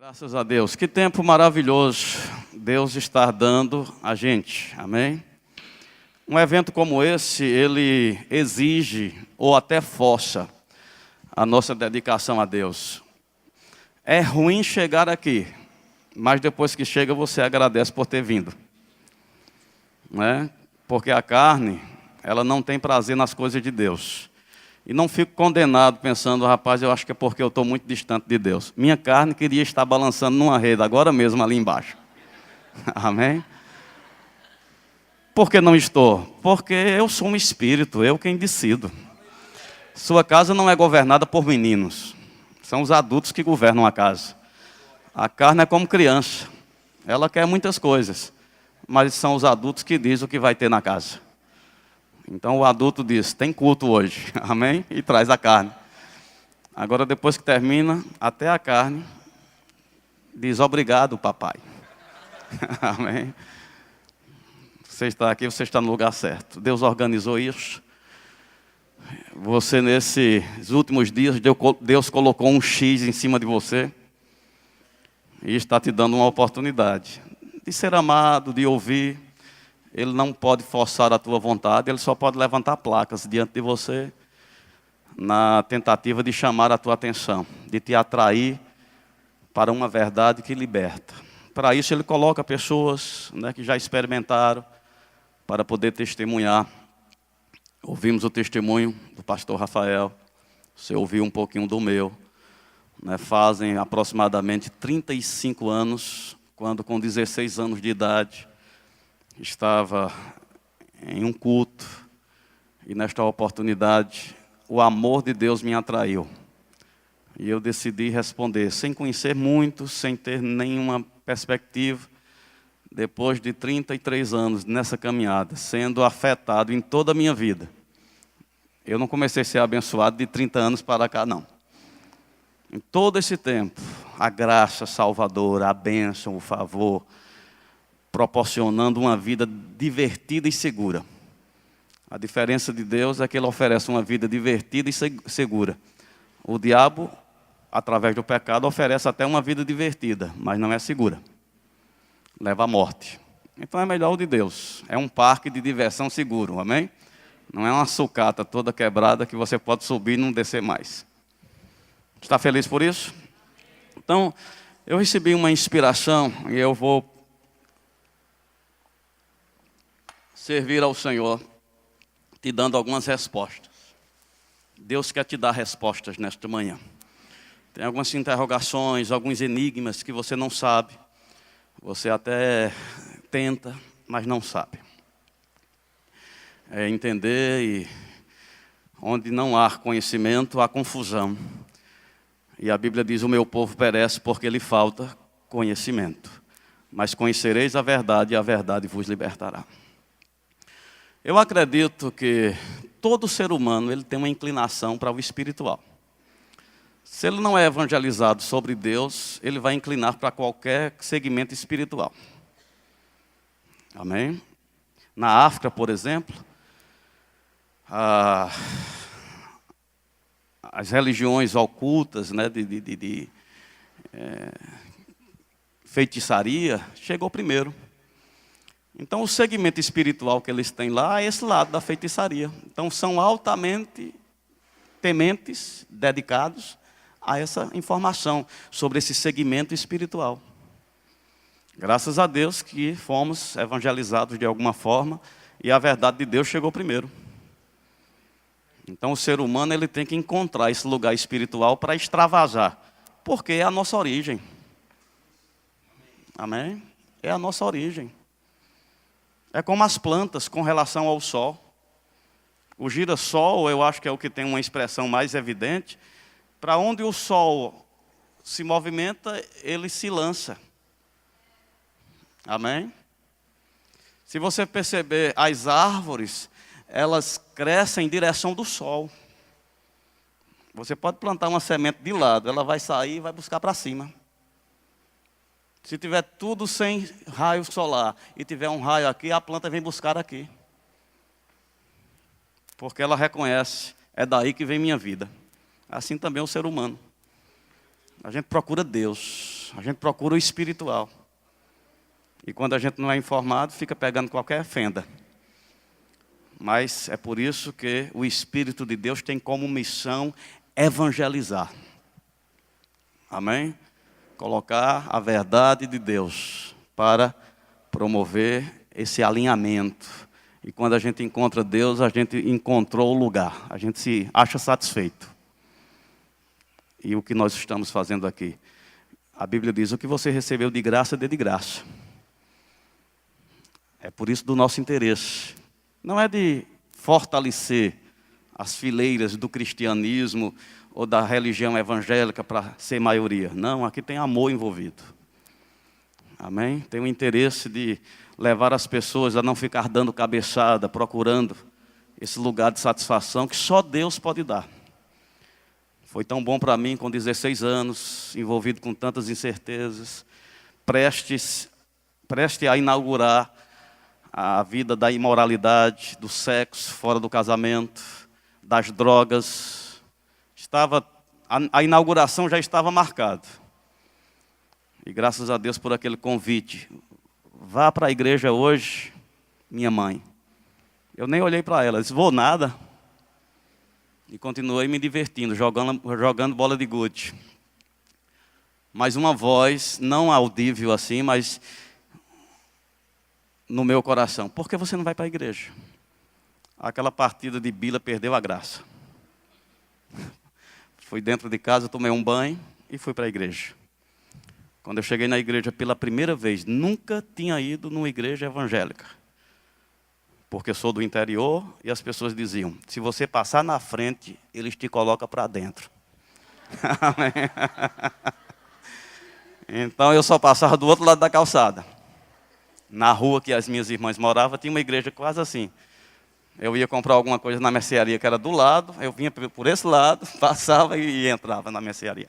Graças a Deus. Que tempo maravilhoso Deus está dando a gente. Amém? Um evento como esse, ele exige ou até força a nossa dedicação a Deus. É ruim chegar aqui, mas depois que chega você agradece por ter vindo. Né? Porque a carne, ela não tem prazer nas coisas de Deus. E não fico condenado pensando, rapaz, eu acho que é porque eu estou muito distante de Deus. Minha carne queria estar balançando numa rede, agora mesmo ali embaixo. Amém? Por que não estou? Porque eu sou um espírito, eu quem decido. Sua casa não é governada por meninos. São os adultos que governam a casa. A carne é como criança. Ela quer muitas coisas. Mas são os adultos que dizem o que vai ter na casa. Então o adulto diz, tem culto hoje, amém? E traz a carne. Agora depois que termina, até a carne diz, obrigado papai. Amém? Você está aqui, você está no lugar certo. Deus organizou isso. Você nesses últimos dias, Deus colocou um X em cima de você. E está te dando uma oportunidade de ser amado, de ouvir. Ele não pode forçar a tua vontade, ele só pode levantar placas diante de você na tentativa de chamar a tua atenção, de te atrair para uma verdade que liberta. Para isso ele coloca pessoas, né, que já experimentaram para poder testemunhar. Ouvimos o testemunho do pastor Rafael, você ouviu um pouquinho do meu. Né, fazem aproximadamente 35 anos, quando com 16 anos de idade, estava em um culto e nesta oportunidade o amor de Deus me atraiu. E eu decidi responder, sem conhecer muito, sem ter nenhuma perspectiva, depois de 33 anos nessa caminhada, sendo afetado em toda a minha vida. Eu não comecei a ser abençoado de 30 anos para cá, não. Em todo esse tempo, a graça salvadora, a bênção, o favor, proporcionando uma vida divertida e segura. A diferença de Deus é que Ele oferece uma vida divertida e segura. O diabo, através do pecado, oferece até uma vida divertida, mas não é segura. Leva à morte. Então é melhor o de Deus. É um parque de diversão seguro, amém? Não é uma sucata toda quebrada que você pode subir e não descer mais. Está feliz por isso? Então, eu recebi uma inspiração e eu vou servir ao Senhor, te dando algumas respostas. Deus quer te dar respostas nesta manhã. Tem algumas interrogações, alguns enigmas que você não sabe. Você até tenta, mas não sabe. É entender e onde não há conhecimento, há confusão. E a Bíblia diz, o meu povo perece porque lhe falta conhecimento. Mas conhecereis a verdade e a verdade vos libertará. Eu acredito que todo ser humano ele tem uma inclinação para o espiritual. Se ele não é evangelizado sobre Deus, ele vai inclinar para qualquer segmento espiritual. Amém? Na África, por exemplo, as religiões ocultas, né, de feitiçaria, chegou primeiro. Então, o segmento espiritual que eles têm lá é esse lado da feitiçaria. Então, são altamente tementes, dedicados a essa informação sobre esse segmento espiritual. Graças a Deus que fomos evangelizados de alguma forma e a verdade de Deus chegou primeiro. Então, o ser humano ele tem que encontrar esse lugar espiritual para extravasar, porque é a nossa origem. Amém? É a nossa origem. É como as plantas com relação ao sol. O girassol, eu acho que é o que tem uma expressão mais evidente. Para onde o sol se movimenta, ele se lança. Amém? Se você perceber, as árvores, elas crescem em direção do sol. Você pode plantar uma semente de lado, ela vai sair e vai buscar para cima. Se tiver tudo sem raio solar e tiver um raio aqui, a planta vem buscar aqui. Porque ela reconhece, é daí que vem minha vida. Assim também é o ser humano. A gente procura Deus. A gente procura o espiritual. E quando a gente não é informado, fica pegando qualquer fenda. Mas é por isso que o Espírito de Deus tem como missão evangelizar. Amém? Colocar a verdade de Deus para promover esse alinhamento. E quando a gente encontra Deus, a gente encontrou o lugar. A gente se acha satisfeito. E o que nós estamos fazendo aqui? A Bíblia diz, o que você recebeu de graça, dê de graça. É por isso do nosso interesse. Não é de fortalecer as fileiras do cristianismo ou da religião evangélica para ser maioria. Não, aqui tem amor envolvido. Amém? Tem o interesse de levar as pessoas a não ficar dando cabeçada, procurando esse lugar de satisfação que só Deus pode dar. Foi tão bom para mim com 16 anos, envolvido com tantas incertezas, prestes a inaugurar a vida da imoralidade, do sexo fora do casamento, das drogas. A inauguração já estava marcada. E graças a Deus por aquele convite. Vá para a igreja hoje, minha mãe. Eu nem olhei para ela, disse, vou nada. E continuei me divertindo, jogando bola de gude. Mas uma voz, não audível assim, mas no meu coração. Por que você não vai para a igreja? Aquela partida de bila perdeu a graça. Fui dentro de casa, tomei um banho e fui para a igreja. Quando eu cheguei na igreja pela primeira vez, nunca tinha ido numa igreja evangélica. Porque eu sou do interior e as pessoas diziam, se você passar na frente, eles te colocam para dentro. Então eu só passava do outro lado da calçada. Na rua que as minhas irmãs moravam, tinha uma igreja quase assim. Eu ia comprar alguma coisa na mercearia que era do lado, eu vinha por esse lado, passava e entrava na mercearia.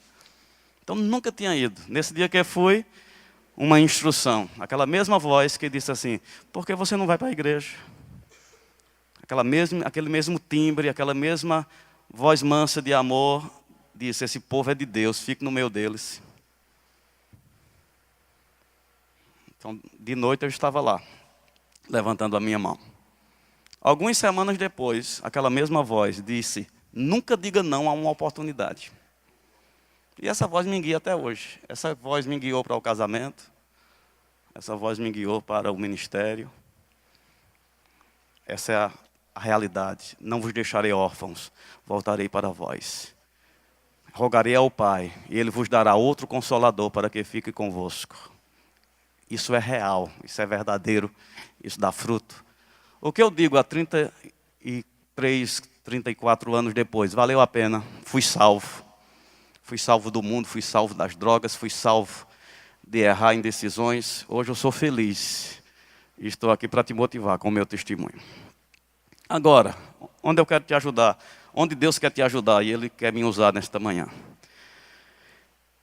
Então nunca tinha ido. Nesse dia que eu fui, uma instrução. Aquela mesma voz que disse assim, por que você não vai para a igreja? Aquele mesmo timbre, aquela mesma voz mansa de amor, disse, esse povo é de Deus, fique no meio deles. Então, de noite eu estava lá, levantando a minha mão. Algumas semanas depois, aquela mesma voz disse, nunca diga não a uma oportunidade. E essa voz me guia até hoje. Essa voz me guiou para o casamento, essa voz me guiou para o ministério. Essa é a realidade. Não vos deixarei órfãos, voltarei para vós. Rogarei ao Pai, e Ele vos dará outro Consolador para que fique convosco. Isso é real, isso é verdadeiro, isso dá fruto. O que eu digo há 33, 34 anos depois, valeu a pena, fui salvo. Fui salvo do mundo, fui salvo das drogas, fui salvo de errar em decisões. Hoje eu sou feliz e estou aqui para te motivar com o meu testemunho. Agora, onde eu quero te ajudar? Onde Deus quer te ajudar e Ele quer me usar nesta manhã.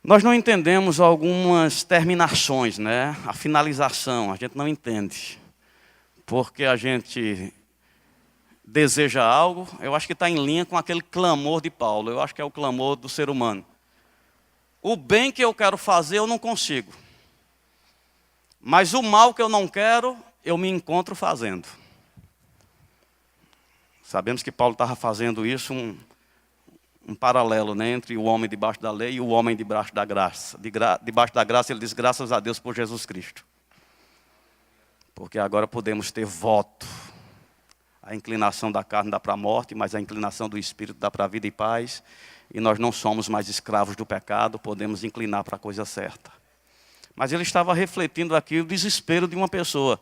Nós não entendemos algumas terminações, né? A finalização, a gente não entende. Porque a gente deseja algo, eu acho que está em linha com aquele clamor de Paulo. Eu acho que é o clamor do ser humano. O bem que eu quero fazer, eu não consigo. Mas o mal que eu não quero, eu me encontro fazendo. Sabemos que Paulo estava fazendo isso, um paralelo, né, entre o homem debaixo da lei e o homem debaixo da graça. Debaixo da graça, ele diz, graças a Deus por Jesus Cristo. Porque agora podemos ter voto. A inclinação da carne dá para a morte, mas a inclinação do Espírito dá para a vida e paz. E nós não somos mais escravos do pecado, podemos inclinar para a coisa certa. Mas ele estava refletindo aqui o desespero de uma pessoa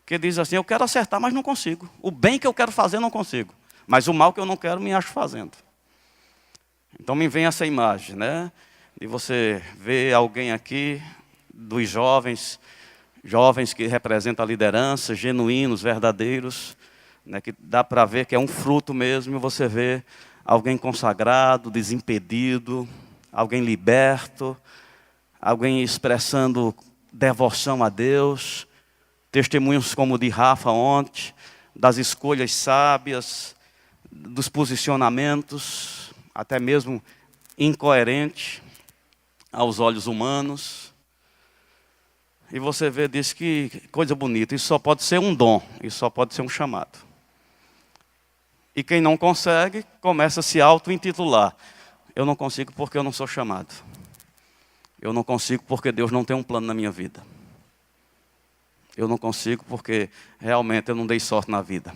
que diz assim, eu quero acertar, mas não consigo. O bem que eu quero fazer, não consigo. Mas o mal que eu não quero, me acho fazendo. Então me vem essa imagem, né? De você ver alguém aqui, dos jovens que representam a liderança, genuínos, verdadeiros, né? Que dá para ver que é um fruto mesmo, e você vê alguém consagrado, desimpedido, alguém liberto, alguém expressando devoção a Deus, testemunhos como o de Rafa ontem, das escolhas sábias, dos posicionamentos, até mesmo incoerente aos olhos humanos. E você vê, diz que coisa bonita, isso só pode ser um dom, isso só pode ser um chamado. E quem não consegue, começa a se auto-intitular. Eu não consigo porque eu não sou chamado. Eu não consigo porque Deus não tem um plano na minha vida. Eu não consigo porque realmente eu não dei sorte na vida.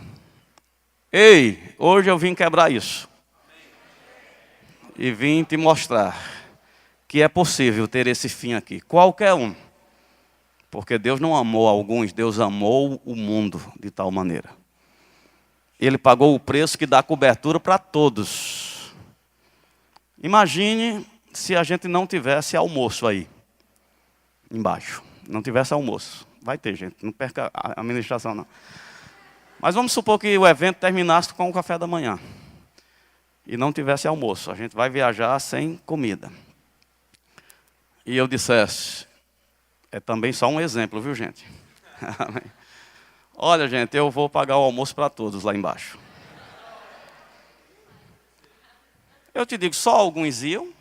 Ei, hoje eu vim quebrar isso. E vim te mostrar que é possível ter esse fim aqui. Qualquer um. Porque Deus não amou alguns, Deus amou o mundo de tal maneira. Ele pagou o preço que dá cobertura para todos. Imagine se a gente não tivesse almoço aí, embaixo. Não tivesse almoço. Vai ter, gente, não perca a administração não. Mas vamos supor que o evento terminasse com o café da manhã. E não tivesse almoço. A gente vai viajar sem comida. E eu dissesse, é também só um exemplo, viu, gente? Olha, gente, eu vou pagar o almoço para todos lá embaixo. Eu te digo, só alguns iam.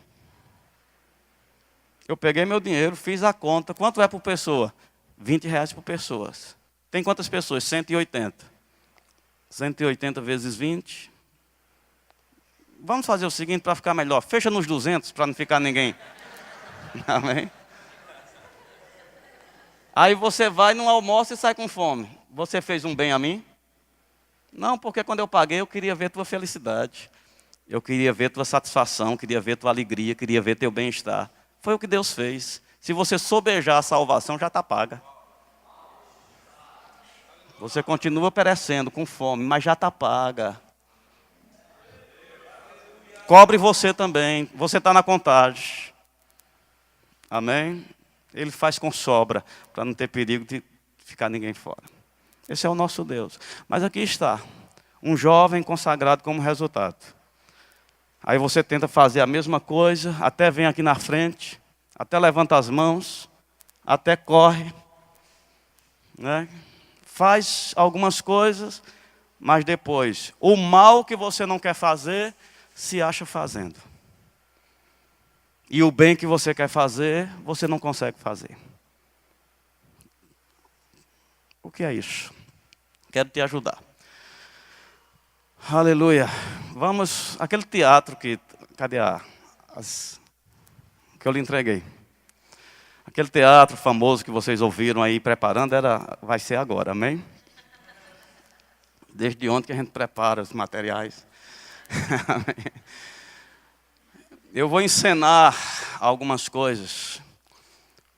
Eu peguei meu dinheiro, fiz a conta. Quanto é por pessoa? R$ 20 por pessoa. Tem quantas pessoas? 180. 180 vezes 20. Vamos fazer o seguinte para ficar melhor. Fecha nos 200 para não ficar ninguém. Amém? Aí você vai num almoço e sai com fome. Você fez um bem a mim? Não, porque quando eu paguei eu queria ver tua felicidade. Eu queria ver tua satisfação, queria ver tua alegria, queria ver teu bem-estar. Foi o que Deus fez. Se você sobejar a salvação, já está paga. Você continua perecendo com fome, mas já está paga. Cobre você também. Você está na contagem. Amém? Ele faz com sobra, para não ter perigo de ficar ninguém fora. Esse é o nosso Deus. Mas aqui está, um jovem consagrado como resultado. Aí você tenta fazer a mesma coisa, até vem aqui na frente, até levanta as mãos, até corre, né? Faz algumas coisas, mas depois, o mal que você não quer fazer, se acha fazendo. E o bem que você quer fazer, você não consegue fazer. O que é isso? Quero te ajudar. Aleluia. Vamos, aquele teatro que, cadê que eu lhe entreguei? Aquele teatro famoso que vocês ouviram aí preparando, vai ser agora, amém? Desde ontem que a gente prepara os materiais. Eu vou encenar algumas coisas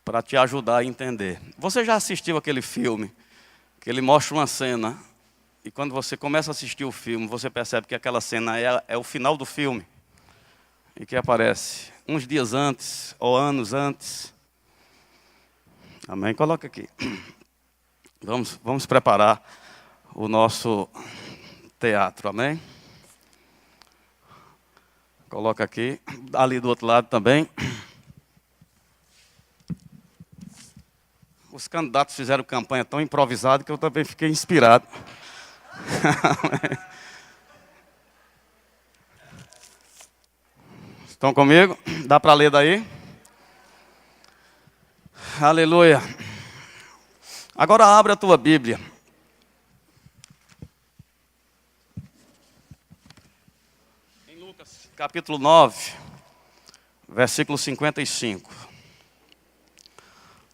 para te ajudar a entender. Você já assistiu aquele filme que ele mostra uma cena e quando você começa a assistir o filme, você percebe que aquela cena é o final do filme e que aparece uns dias antes ou anos antes. Amém? Coloca aqui. Vamos preparar o nosso teatro, amém? Coloca aqui, ali do outro lado também. Os candidatos fizeram campanha tão improvisada que eu também fiquei inspirado. Estão comigo? Dá para ler daí? Aleluia. Agora abre a tua Bíblia. Em Lucas, capítulo 9, versículo 55.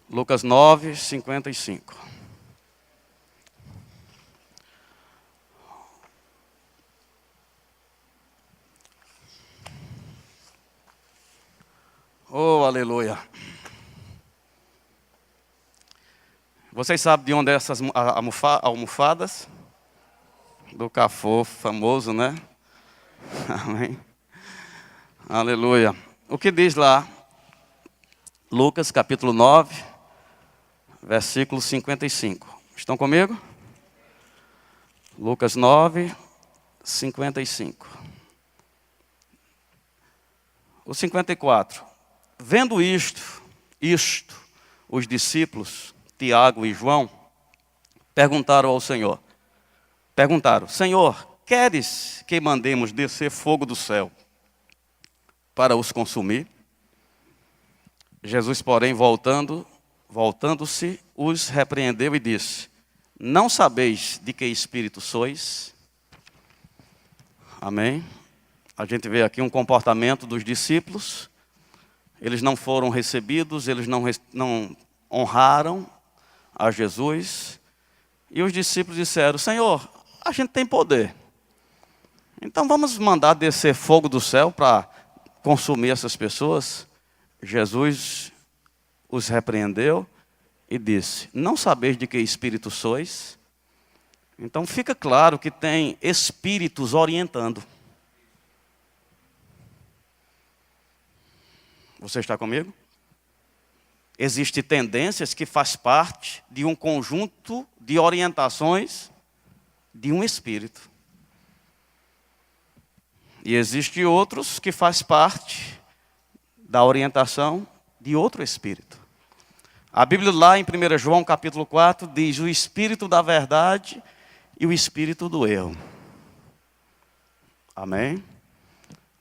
Lucas 9, 55. Oh, aleluia. Vocês sabem de onde é essas almofadas? Do Cafofo, famoso, né? Amém. Aleluia. O que diz lá? Lucas capítulo 9, versículo 55. Estão comigo? Lucas 9, 55. O 54. Vendo isto, os discípulos, Tiago e João, perguntaram ao Senhor. Senhor, queres que mandemos descer fogo do céu para os consumir? Jesus, porém, voltando, voltando-se, os repreendeu e disse: não sabeis de que espírito sois? Amém? A gente vê aqui um comportamento dos discípulos. Eles não foram recebidos, eles não honraram a Jesus. E os discípulos disseram: Senhor, a gente tem poder. Então vamos mandar descer fogo do céu para consumir essas pessoas? Jesus os repreendeu e disse: não sabeis de que espírito sois? Então fica claro que tem espíritos orientando. Você está comigo? Existem tendências que faz parte de um conjunto de orientações de um espírito. E existem outros que faz parte da orientação de outro espírito. A Bíblia lá em 1 João capítulo 4 diz: o espírito da verdade e o espírito do erro. Amém?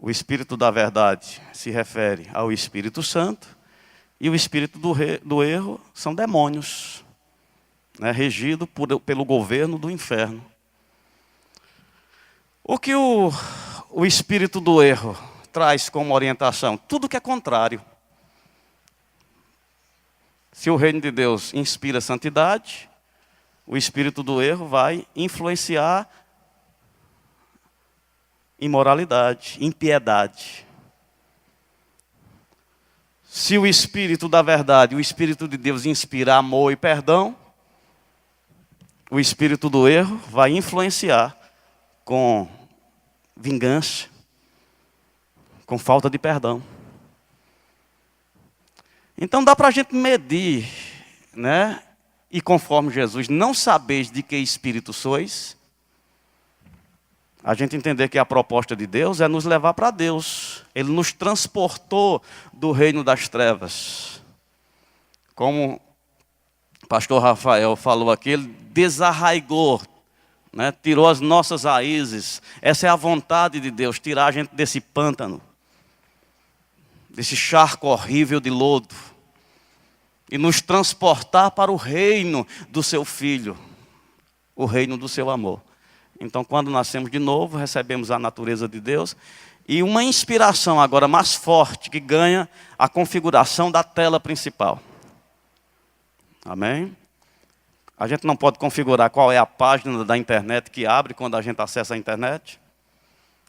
O espírito da verdade se refere ao Espírito Santo, e o espírito do erro são demônios, né, regido pelo governo do inferno. O que o espírito do erro traz como orientação? Tudo que é contrário. Se o reino de Deus inspira santidade, o espírito do erro vai influenciar imoralidade, impiedade. Se o espírito da verdade, o espírito de Deus inspira amor e perdão, o espírito do erro vai influenciar com vingança, com falta de perdão. Então dá para a gente medir, né? E conforme Jesus, não sabeis de que espírito sois, a gente entender que a proposta de Deus é nos levar para Deus. Ele nos transportou do reino das trevas. Como o pastor Rafael falou aqui, ele desarraigou, né? Tirou as nossas raízes. Essa é a vontade de Deus, tirar a gente desse pântano, desse charco horrível de lodo, e nos transportar para o reino do seu Filho, o reino do seu amor. Então, quando nascemos de novo, recebemos a natureza de Deus, e uma inspiração agora mais forte, que ganha a configuração da tela principal. Amém? A gente não pode configurar qual é a página da internet que abre quando a gente acessa a internet.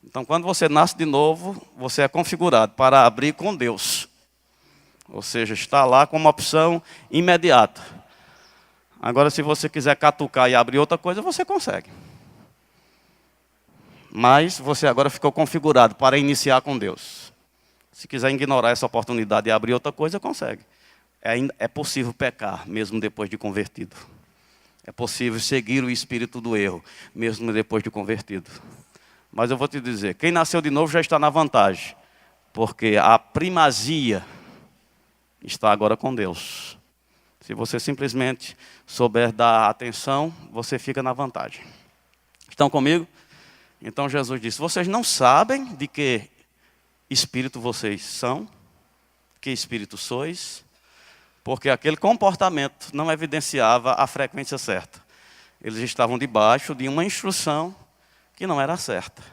Então, quando você nasce de novo, você é configurado para abrir com Deus. Ou seja, está lá como uma opção imediata. Agora, se você quiser catucar e abrir outra coisa, você consegue. Mas você agora ficou configurado para iniciar com Deus. Se quiser ignorar essa oportunidade e abrir outra coisa, consegue. É possível pecar, mesmo depois de convertido. É possível seguir o espírito do erro, mesmo depois de convertido. Mas eu vou te dizer, quem nasceu de novo já está na vantagem, porque a primazia está agora com Deus. Se você simplesmente souber dar atenção, você fica na vantagem. Estão comigo? Então Jesus disse: vocês não sabem de que espírito vocês são, que espírito sois, porque aquele comportamento não evidenciava a frequência certa. Eles estavam debaixo de uma instrução que não era certa.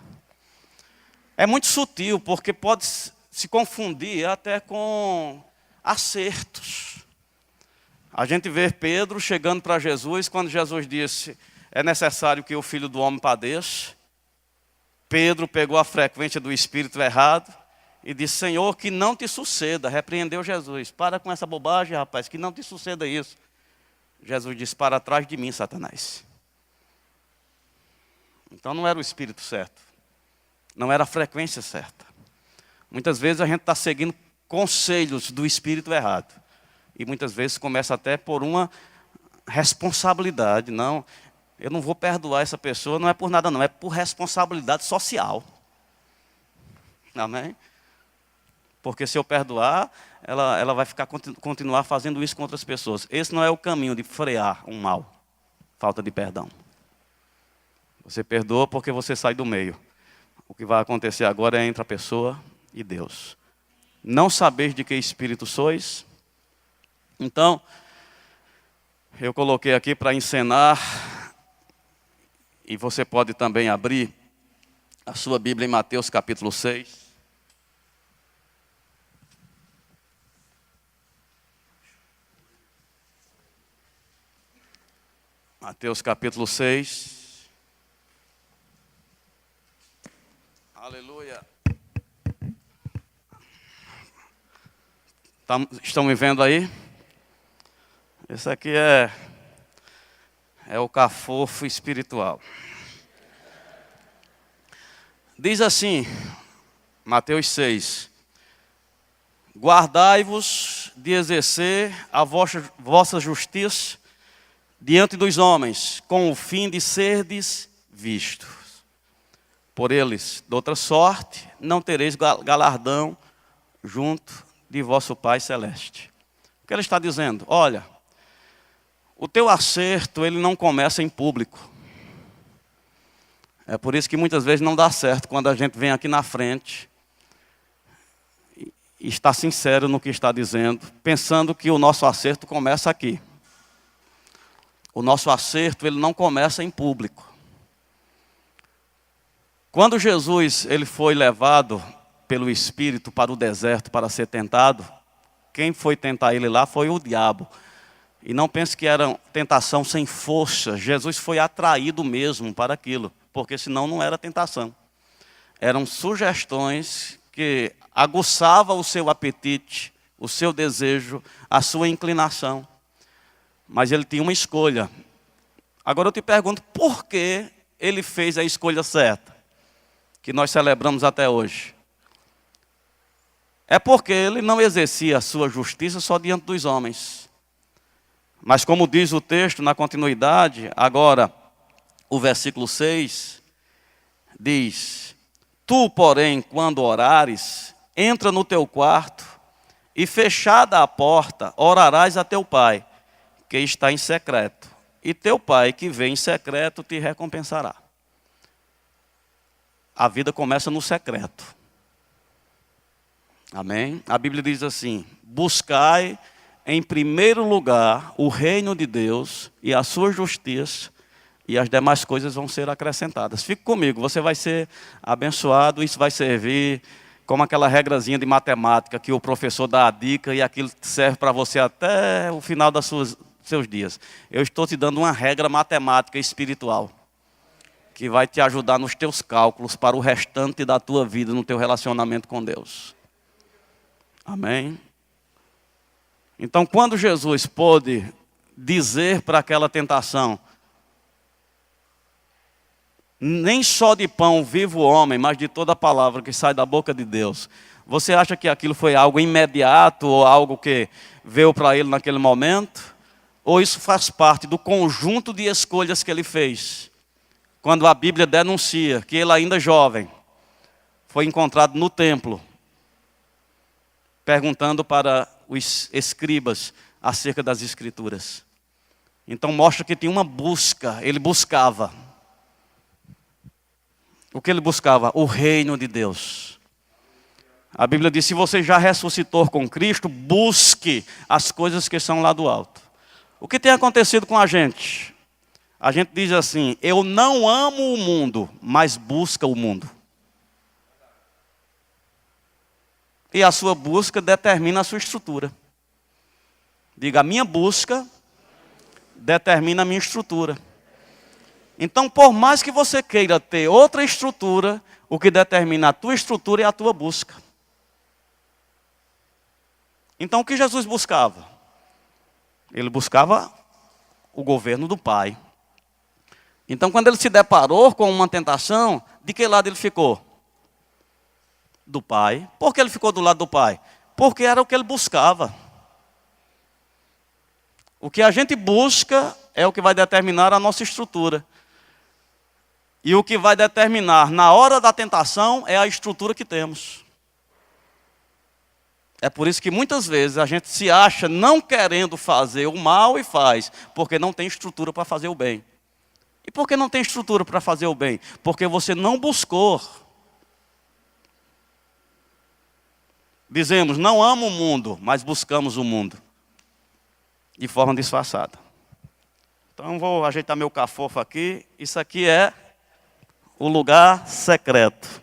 É muito sutil, porque pode se confundir até com acertos. A gente vê Pedro chegando para Jesus, quando Jesus disse: é necessário que o Filho do Homem padeça. Pedro pegou a frequência do espírito errado e disse: Senhor, que não te suceda. Repreendeu Jesus: para com essa bobagem, rapaz, que não te suceda isso. Jesus disse: para trás de mim, Satanás. Então não era o espírito certo, não era a frequência certa. Muitas vezes a gente está seguindo conselhos do espírito errado, e muitas vezes começa até por uma responsabilidade. Não, eu não vou perdoar essa pessoa, não é por nada não, é por responsabilidade social. Amém? Porque se eu perdoar, ela vai continuar fazendo isso com outras pessoas. Esse não é o caminho de frear um mal, falta de perdão. Você perdoa porque você sai do meio. O que vai acontecer agora é entre a pessoa e Deus. Não sabeis de que espírito sois? Então, Eu coloquei aqui para encenar, e você pode também abrir a sua Bíblia em Mateus capítulo 6. Mateus capítulo 6. Aleluia. Estão me vendo aí? Esse aqui é o cafofo espiritual. Diz assim, Mateus 6. Guardai-vos de exercer a vossa justiça diante dos homens, com o fim de serdes vistos. Por eles, de outra sorte, não tereis galardão junto de vosso Pai Celeste. O que ele está dizendo? Olha, o teu acerto, ele não começa em público. É por isso que muitas vezes não dá certo quando a gente vem aqui na frente e está sincero no que está dizendo, pensando que o nosso acerto começa aqui. O nosso acerto, ele não começa em público. Quando Jesus ele foi levado pelo Espírito para o deserto para ser tentado, quem foi tentar ele lá foi o diabo. E não pense que era tentação sem força. Jesus foi atraído mesmo para aquilo, porque senão não era tentação. Eram sugestões que aguçavam o seu apetite, o seu desejo, a sua inclinação. Mas ele tinha uma escolha. Agora eu te pergunto, por que ele fez a escolha certa, que nós celebramos até hoje? É porque ele não exercia a sua justiça só diante dos homens. Mas como diz o texto na continuidade, agora o versículo 6 diz: Tu, porém, quando orares, entra no teu quarto e fechada a porta, orarás a teu pai, que está em secreto. E teu pai, que vem em secreto, te recompensará. A vida começa no secreto. Amém? A Bíblia diz assim: buscai em primeiro lugar o reino de Deus e a sua justiça, e as demais coisas vão ser acrescentadas. Fique comigo, você vai ser abençoado, isso vai servir como aquela regrazinha de matemática que o professor dá a dica e aquilo serve para você até o final dos seus dias. Eu estou te dando uma regra matemática espiritual que vai te ajudar nos teus cálculos para o restante da tua vida, no teu relacionamento com Deus. Amém? Então, quando Jesus pôde dizer para aquela tentação: nem só de pão vive o homem, mas de toda a palavra que sai da boca de Deus. Você acha que aquilo foi algo imediato ou algo que veio para ele naquele momento? Ou isso faz parte do conjunto de escolhas que ele fez? Quando a Bíblia denuncia que ele, ainda jovem, foi encontrado no templo, perguntando para os escribas acerca das Escrituras. Então mostra que tinha uma busca, ele buscava. O que ele buscava? O reino de Deus. A Bíblia diz: se você já ressuscitou com Cristo, busque as coisas que são lá do alto. O que tem acontecido com a gente? A gente diz assim: eu não amo o mundo, mas busca o mundo. E a sua busca determina a sua estrutura. Diga: a minha busca determina a minha estrutura. Então, por mais que você queira ter outra estrutura, o que determina a tua estrutura é a tua busca. Então, o que Jesus buscava? Ele buscava o governo do Pai. Então, quando ele se deparou com uma tentação, de que lado ele ficou? Do Pai. Por que ele ficou do lado do Pai? Porque era o que ele buscava. O que a gente busca é o que vai determinar a nossa estrutura. E o que vai determinar na hora da tentação é a estrutura que temos. É por isso que muitas vezes a gente se acha não querendo fazer o mal e faz, porque não tem estrutura para fazer o bem. E por que não tem estrutura para fazer o bem? Porque você não buscou. Dizemos: não amo o mundo, mas buscamos o mundo. De forma disfarçada. Então vou ajeitar meu cafofo aqui. Isso aqui é o lugar secreto.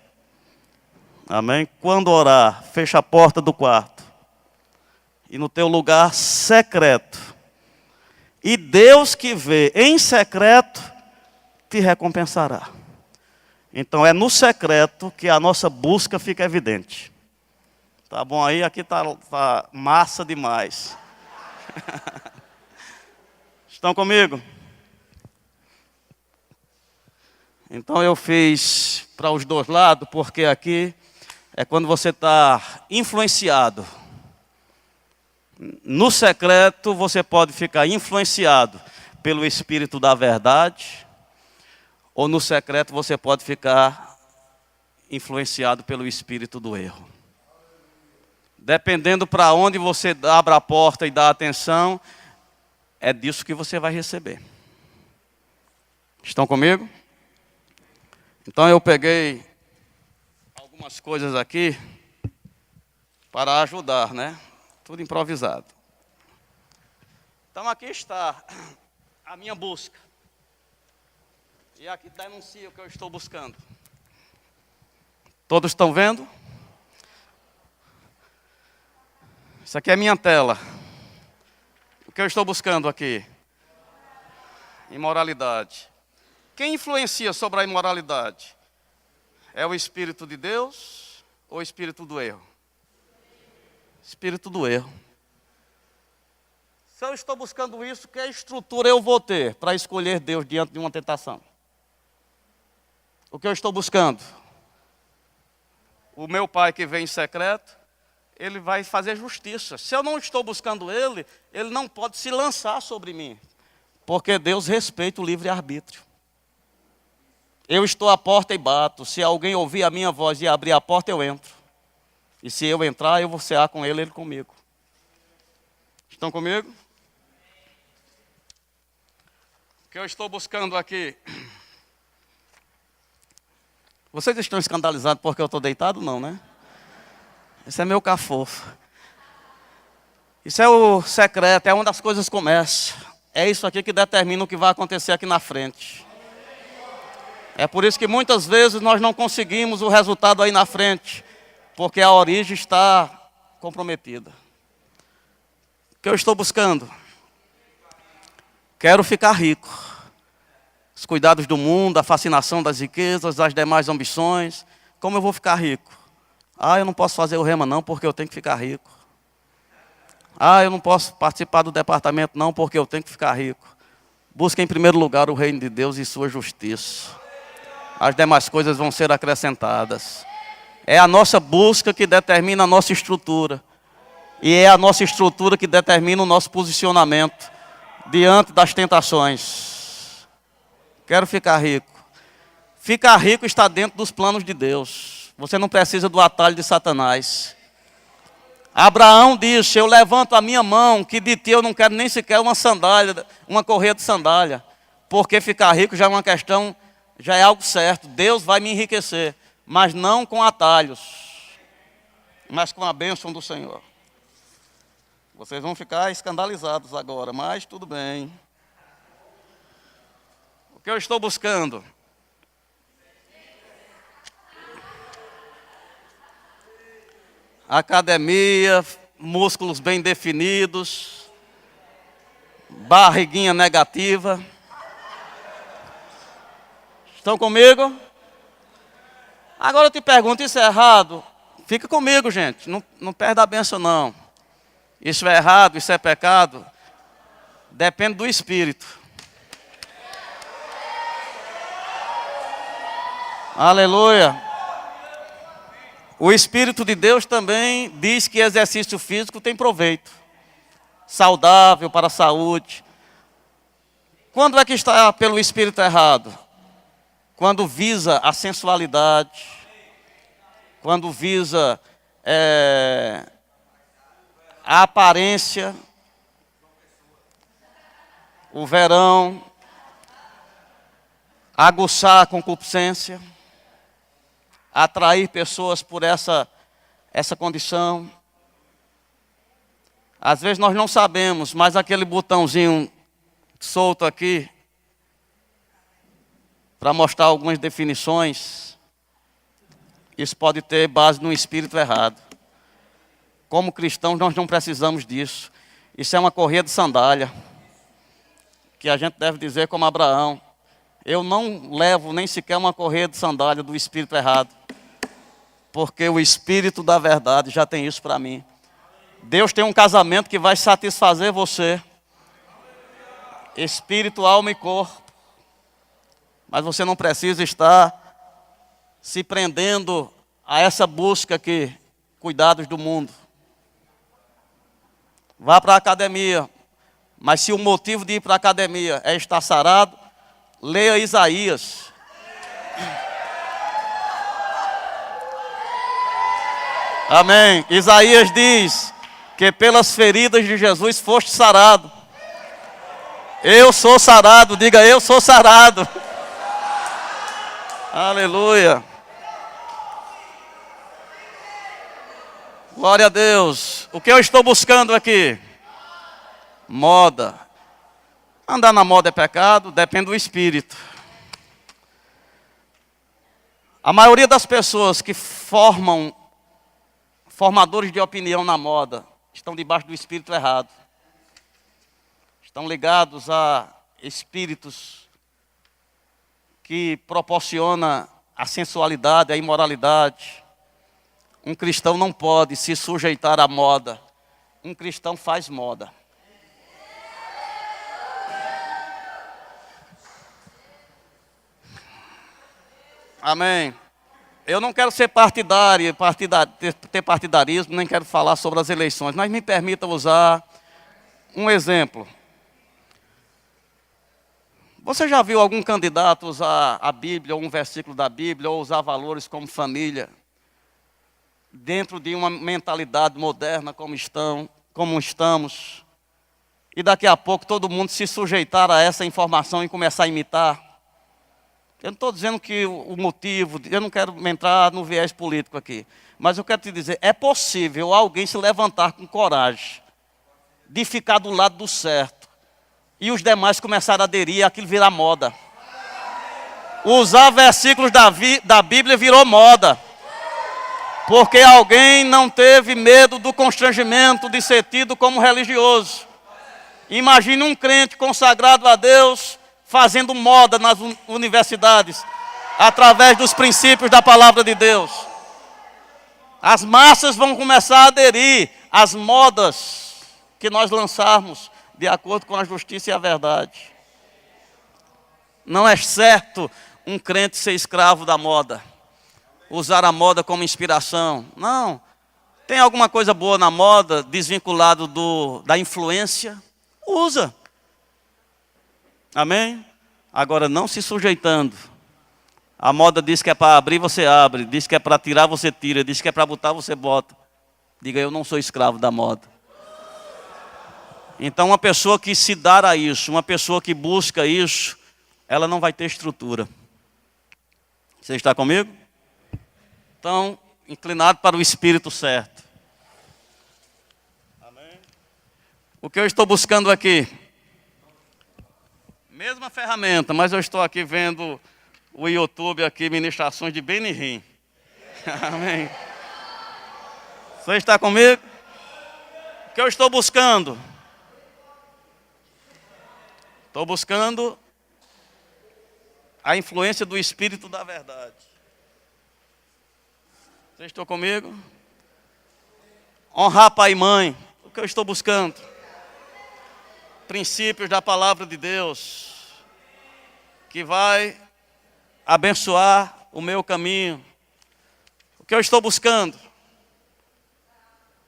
Amém? Quando orar, fecha a porta do quarto. E no teu lugar secreto. E Deus que vê em secreto, te recompensará. Então é no secreto que a nossa busca fica evidente. Tá bom aí? Aqui tá massa demais. Estão comigo? Então eu fiz para os dois lados, porque aqui é quando você está influenciado. No secreto você pode ficar influenciado pelo Espírito da verdade, ou no secreto você pode ficar influenciado pelo Espírito do erro. Dependendo para onde você abre a porta e dá atenção, é disso que você vai receber. Estão comigo? Então eu peguei algumas coisas aqui para ajudar, né? Tudo improvisado. Então aqui está a minha busca. E aqui denuncia o que eu estou buscando. Todos estão vendo? Isso aqui é minha tela. O que eu estou buscando aqui? Imoralidade. Quem influencia sobre a imoralidade? É o Espírito de Deus ou o Espírito do erro? Espírito do erro. Se eu estou buscando isso, que estrutura eu vou ter para escolher Deus diante de uma tentação? O que eu estou buscando? O meu Pai que vem em secreto, Ele vai fazer justiça. Se eu não estou buscando Ele, Ele não pode se lançar sobre mim. Porque Deus respeita o livre-arbítrio. Eu estou à porta e bato. Se alguém ouvir a minha voz e abrir a porta, eu entro. E se eu entrar, eu vou cear com Ele, Ele comigo. Estão comigo? O que eu estou buscando aqui? Vocês estão escandalizados porque eu estou deitado? Não, né? Esse é meu cafofo. Isso é o secreto, é onde as coisas começam. É isso aqui que determina o que vai acontecer aqui na frente. É por isso que muitas vezes nós não conseguimos o resultado aí na frente, porque a origem está comprometida. O que eu estou buscando? Quero ficar rico. Os cuidados do mundo, a fascinação das riquezas, as demais ambições. Como eu vou ficar rico? Eu não posso fazer o rema não, porque eu tenho que ficar rico. Eu não posso participar do departamento não, porque eu tenho que ficar rico. Busque em primeiro lugar o reino de Deus e sua justiça. As demais coisas vão ser acrescentadas. É a nossa busca que determina a nossa estrutura. E é a nossa estrutura que determina o nosso posicionamento diante das tentações. Quero ficar rico. Ficar rico está dentro dos planos de Deus. Você não precisa do atalho de Satanás. Abraão disse: eu levanto a minha mão, que de ti eu não quero nem sequer uma sandália, uma correia de sandália. Porque ficar rico já é uma questão, já é algo certo. Deus vai me enriquecer, mas não com atalhos, mas com a bênção do Senhor. Vocês vão ficar escandalizados agora, mas tudo bem. O que eu estou buscando? Academia, músculos bem definidos, barriguinha negativa. Estão comigo? Agora eu te pergunto, isso é errado? Fica comigo, gente, não perde a bênção não. Isso é errado, isso é pecado? Depende do Espírito. Aleluia. O Espírito de Deus também diz que exercício físico tem proveito. Saudável para a saúde. Quando é que está pelo Espírito errado? Quando visa a sensualidade. Quando visa a aparência. O verão. Aguçar a concupiscência. Atrair pessoas por essa condição. Às vezes nós não sabemos, mas aquele botãozinho solto aqui para mostrar algumas definições. Isso pode ter base no espírito errado. Como cristãos, nós não precisamos disso. Isso é uma correia de sandália, que a gente deve dizer como Abraão: eu não levo nem sequer uma correia de sandália do espírito errado, porque o espírito da verdade já tem isso para mim. Deus tem um casamento que vai satisfazer você, espírito, alma e corpo. Mas você não precisa estar se prendendo a essa busca aqui, cuidados do mundo. Vá para a academia, mas se o motivo de ir para a academia é estar sarado, leia Isaías. Amém. Isaías diz que pelas feridas de Jesus foste sarado. Eu sou sarado, diga: eu sou sarado. Aleluia. Glória a Deus. O que eu estou buscando aqui? Moda. Andar na moda é pecado? Depende do espírito. A maioria das pessoas que formadores de opinião na moda, estão debaixo do espírito errado. Estão ligados a espíritos que proporcionam a sensualidade, a imoralidade. Um cristão não pode se sujeitar à moda. Um cristão faz moda. Amém. Eu não quero ser partidário, ter partidarismo, nem quero falar sobre as eleições, mas me permita usar um exemplo. Você já viu algum candidato usar a Bíblia, ou um versículo da Bíblia, ou usar valores como família, dentro de uma mentalidade moderna como estamos, e daqui a pouco todo mundo se sujeitar a essa informação e começar a imitar? Eu não estou dizendo que o motivo, eu não quero entrar no viés político aqui, mas eu quero te dizer, é possível alguém se levantar com coragem de ficar do lado do certo, e os demais começarem a aderir e aquilo virar moda. Usar versículos da Bíblia virou moda, porque alguém não teve medo do constrangimento de ser tido como religioso. Imagine um crente consagrado a Deus fazendo moda nas universidades, através dos princípios da palavra de Deus. As massas vão começar a aderir às modas que nós lançarmos, de acordo com a justiça e a verdade. Não é certo um crente ser escravo da moda, usar a moda como inspiração. Não. Tem alguma coisa boa na moda, desvinculado da influência? Usa. Amém? Agora, não se sujeitando. A moda diz que é para abrir, você abre. Diz que é para tirar, você tira. Diz que é para botar, você bota. Diga: eu não sou escravo da moda. Então, uma pessoa que se dar a isso, uma pessoa que busca isso, ela não vai ter estrutura. Você está comigo? Então, inclinado para o espírito certo. Amém? O que eu estou buscando aqui? Mesma ferramenta, mas eu estou aqui vendo o YouTube aqui, ministrações de Benihim. Amém? Você está comigo? O que eu estou buscando? Estou buscando a influência do Espírito da verdade. Vocês estão comigo? Honrar pai e mãe. O que eu estou buscando? Princípios da palavra de Deus, que vai abençoar o meu caminho. O que eu estou buscando?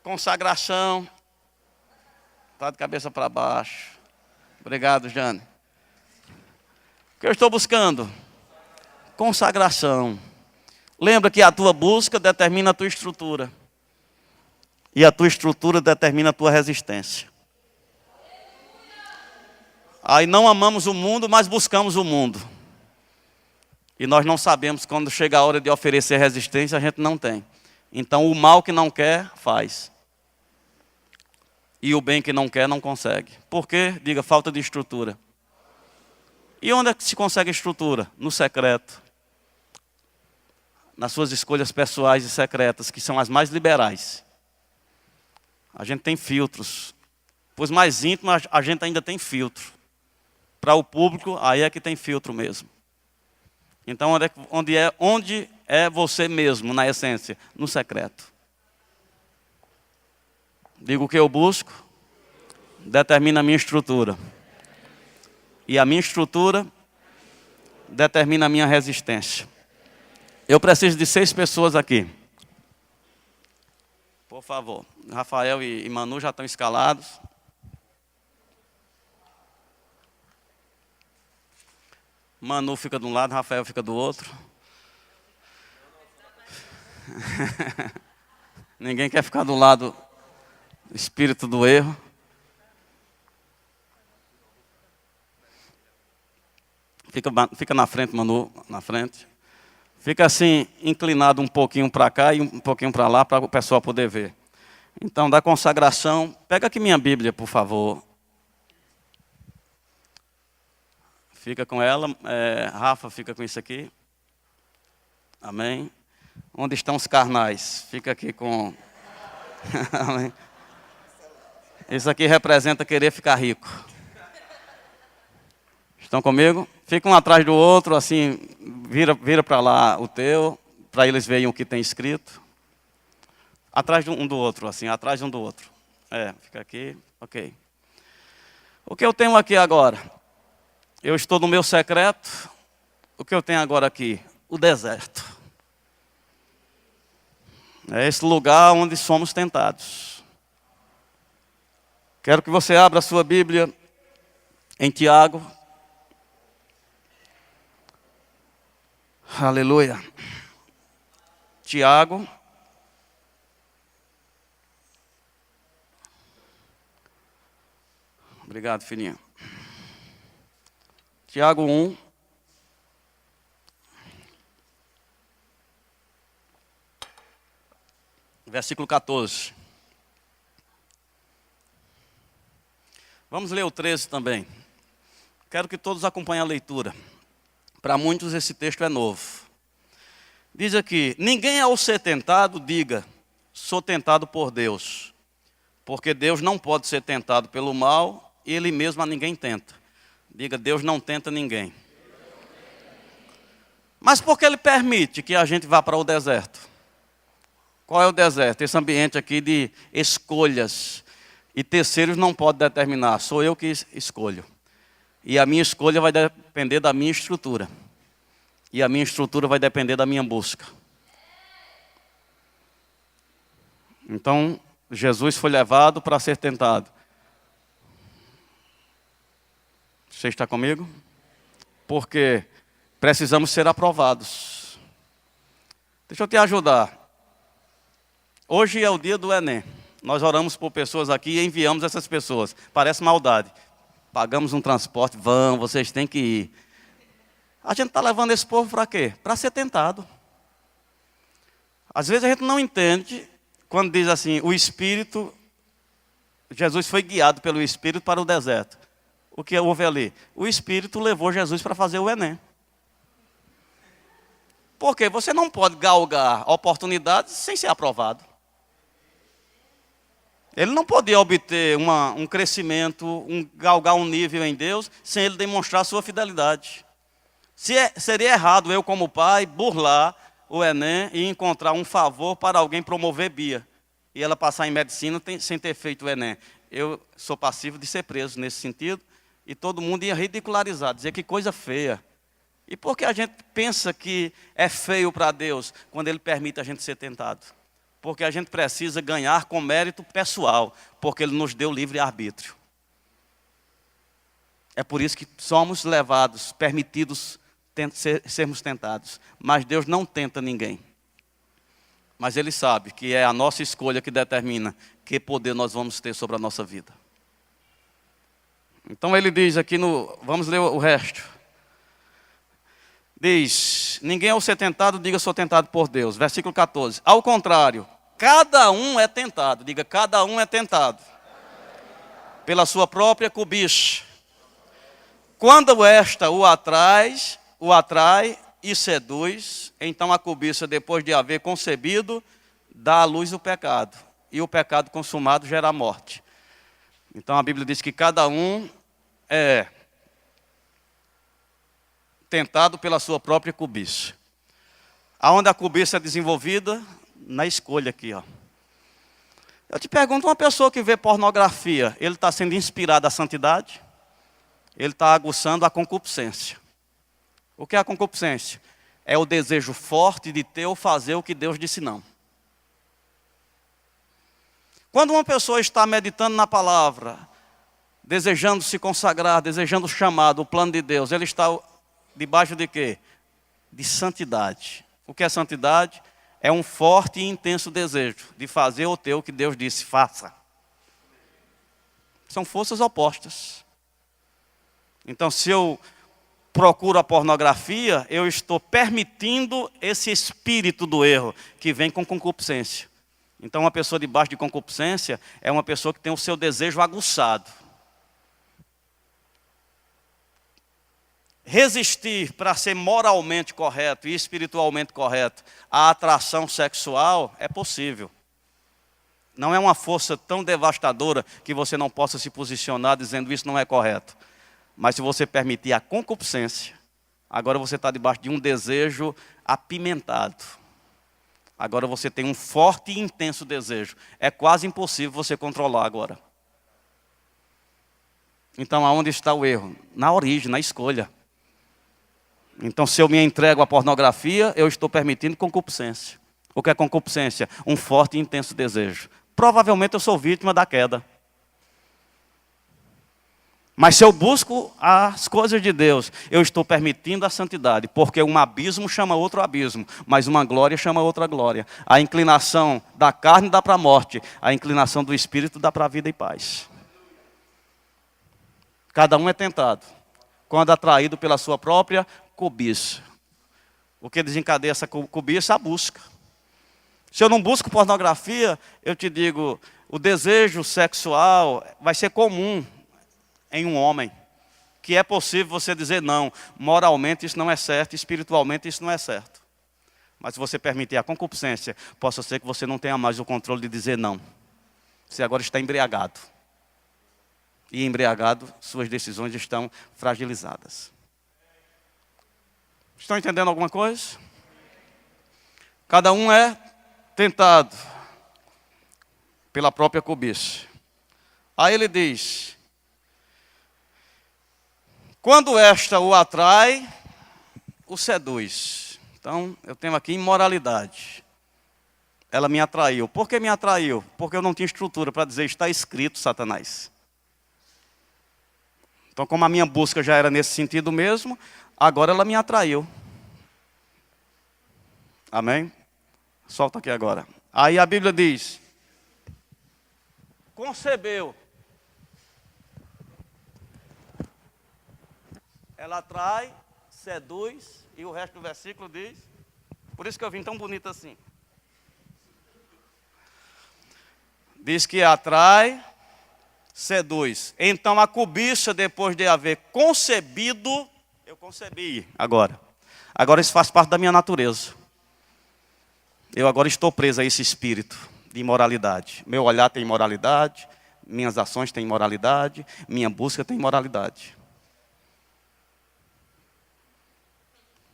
Consagração. Está de cabeça para baixo. Obrigado, Jane. O que eu estou buscando? Consagração. Lembra que a tua busca determina a tua estrutura. E a tua estrutura determina a tua resistência. Aí não amamos o mundo, mas buscamos o mundo. E nós não sabemos, quando chega a hora de oferecer resistência, a gente não tem. Então o mal que não quer, faz. E o bem que não quer, não consegue. Por quê? Diga: falta de estrutura. E onde é que se consegue estrutura? No secreto. Nas suas escolhas pessoais e secretas, que são as mais liberais. A gente tem filtros. Para os mais íntimos, a gente ainda tem filtro. Para o público, aí é que tem filtro mesmo. Então, onde é você mesmo, na essência? No secreto. Digo o que eu busco, determina a minha estrutura. E a minha estrutura determina a minha resistência. Eu preciso de 6 pessoas aqui. Por favor. Rafael e Manu já estão escalados. Manu fica de um lado, Rafael fica do outro. Ninguém quer ficar do lado do espírito do erro. Fica na frente, Manu, na frente. Fica assim, inclinado um pouquinho para cá e um pouquinho para lá, para o pessoal poder ver. Então, da consagração, pega aqui minha Bíblia, por favor. Fica com ela, Rafa fica com isso aqui. Amém. Onde estão os carnais? Fica aqui com... Amém. Isso aqui representa querer ficar rico. Estão comigo? Fica um atrás do outro, assim, vira para lá o teu, para eles verem o que tem escrito. Atrás um do outro, assim, atrás um do outro. Fica aqui, ok. O que eu tenho aqui agora? Eu estou no meu secreto. O que eu tenho agora aqui? O deserto. É esse lugar onde somos tentados. Quero que você abra a sua Bíblia em Tiago. Aleluia. Tiago. Obrigado, filhinha. Tiago 1. Versículo 14. Vamos ler o 13 também. Quero que todos acompanhem a leitura. Para muitos esse texto é novo. Diz aqui: ninguém ao ser tentado diga, sou tentado por Deus. Porque Deus não pode ser tentado pelo mal e Ele mesmo a ninguém tenta. Diga, Deus não tenta ninguém. Mas por que Ele permite que a gente vá para o deserto? Qual é o deserto? Esse ambiente aqui de escolhas. E terceiros não pode determinar, sou eu que escolho. E a minha escolha vai depender da minha estrutura. E a minha estrutura vai depender da minha busca. Então, Jesus foi levado para ser tentado. Você está comigo? Porque precisamos ser aprovados. Deixa eu te ajudar. Hoje é o dia do Enem. Nós oramos por pessoas aqui e enviamos essas pessoas. Parece maldade. Pagamos um transporte, vão, vocês têm que ir. A gente está levando esse povo para quê? Para ser tentado. Às vezes a gente não entende quando diz assim, o Espírito, Jesus foi guiado pelo Espírito para o deserto. O que houve ali? O Espírito levou Jesus para fazer o Enem. Porque você não pode galgar oportunidades sem ser aprovado. Ele não podia obter um crescimento, galgar um nível em Deus, sem ele demonstrar sua fidelidade. Seria errado eu, como pai, burlar o Enem e encontrar um favor para alguém promover Bia. E ela passar em medicina sem ter feito o Enem. Eu sou passivo de ser preso nesse sentido. E todo mundo ia ridicularizar, dizer que coisa feia. E por que a gente pensa que é feio para Deus quando Ele permite a gente ser tentado? Porque a gente precisa ganhar com mérito pessoal, porque Ele nos deu livre arbítrio. É por isso que somos levados, permitidos sermos tentados. Mas Deus não tenta ninguém. Mas Ele sabe que é a nossa escolha que determina que poder nós vamos ter sobre a nossa vida. Então Ele diz aqui vamos ler o resto. Diz, ninguém ao ser tentado, diga sou tentado por Deus. Versículo 14. Ao contrário, cada um é tentado. Diga, cada um é tentado. Pela sua própria cobiça. Quando esta o atrai e seduz, então a cobiça, depois de haver concebido, dá à luz o pecado. E o pecado consumado gera a morte. Então a Bíblia diz que cada um é tentado pela sua própria cobiça. Aonde a cobiça é desenvolvida? Na escolha aqui, ó. Eu te pergunto, uma pessoa que vê pornografia, ele está sendo inspirado à santidade? Ele está aguçando a concupiscência. O que é a concupiscência? É o desejo forte de ter ou fazer o que Deus disse não. Quando uma pessoa está meditando na palavra, desejando se consagrar, desejando o chamado, o plano de Deus, ele está debaixo de quê? De santidade. O que é santidade? É um forte e intenso desejo de fazer ou ter o que Deus disse, faça. São forças opostas. Então, se eu procuro a pornografia, eu estou permitindo esse espírito do erro que vem com concupiscência. Então, uma pessoa debaixo de concupiscência é uma pessoa que tem o seu desejo aguçado. Resistir para ser moralmente correto e espiritualmente correto à atração sexual é possível. Não é uma força tão devastadora que você não possa se posicionar dizendo isso não é correto. Mas se você permitir a concupiscência, agora você está debaixo de um desejo apimentado. Agora você tem um forte e intenso desejo. É quase impossível você controlar agora. Então aonde está o erro? Na origem, na escolha. Então, se eu me entrego à pornografia, eu estou permitindo concupiscência. O que é concupiscência? Um forte e intenso desejo. Provavelmente eu sou vítima da queda. Mas se eu busco as coisas de Deus, eu estou permitindo a santidade. Porque um abismo chama outro abismo, mas uma glória chama outra glória. A inclinação da carne dá para a morte, a inclinação do espírito dá para a vida e paz. Cada um é tentado, quando atraído pela sua própria cobiça. O que desencadeia essa cobiça? A busca. Se eu não busco pornografia, eu te digo, o desejo sexual vai ser comum em um homem. Que é possível você dizer não, moralmente isso não é certo, espiritualmente isso não é certo. Mas se você permitir a concupiscência, possa ser que você não tenha mais o controle de dizer não. Você agora está embriagado. E embriagado, suas decisões estão fragilizadas. Estão entendendo alguma coisa? Cada um é tentado pela própria cobiça. Aí ele diz, quando esta o atrai, o seduz. Então, eu tenho aqui imoralidade. Ela me atraiu. Por que me atraiu? Porque eu não tinha estrutura para dizer, está escrito, Satanás. Então, como a minha busca já era nesse sentido mesmo, agora ela me atraiu. Amém? Solta aqui agora. Aí a Bíblia diz, concebeu. Ela atrai, seduz, e o resto do versículo diz, por isso que eu vim tão bonito assim. Diz que atrai, seduz. Então a cobiça, depois de haver concebido, eu concebi agora. Agora isso faz parte da minha natureza. Eu agora estou preso a esse espírito de imoralidade. Meu olhar tem imoralidade, minhas ações têm imoralidade, minha busca tem imoralidade.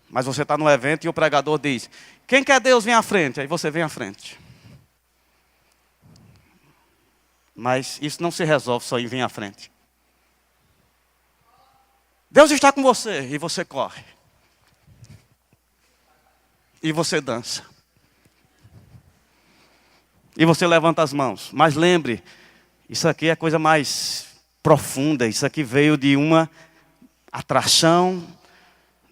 Mas você está no evento e o pregador diz, quem quer Deus vem à frente, aí você vem à frente. Mas isso não se resolve só em vir à frente. Deus está com você e você corre. E você dança. E você levanta as mãos. Mas lembre, isso aqui é a coisa mais profunda. Isso aqui veio de uma atração,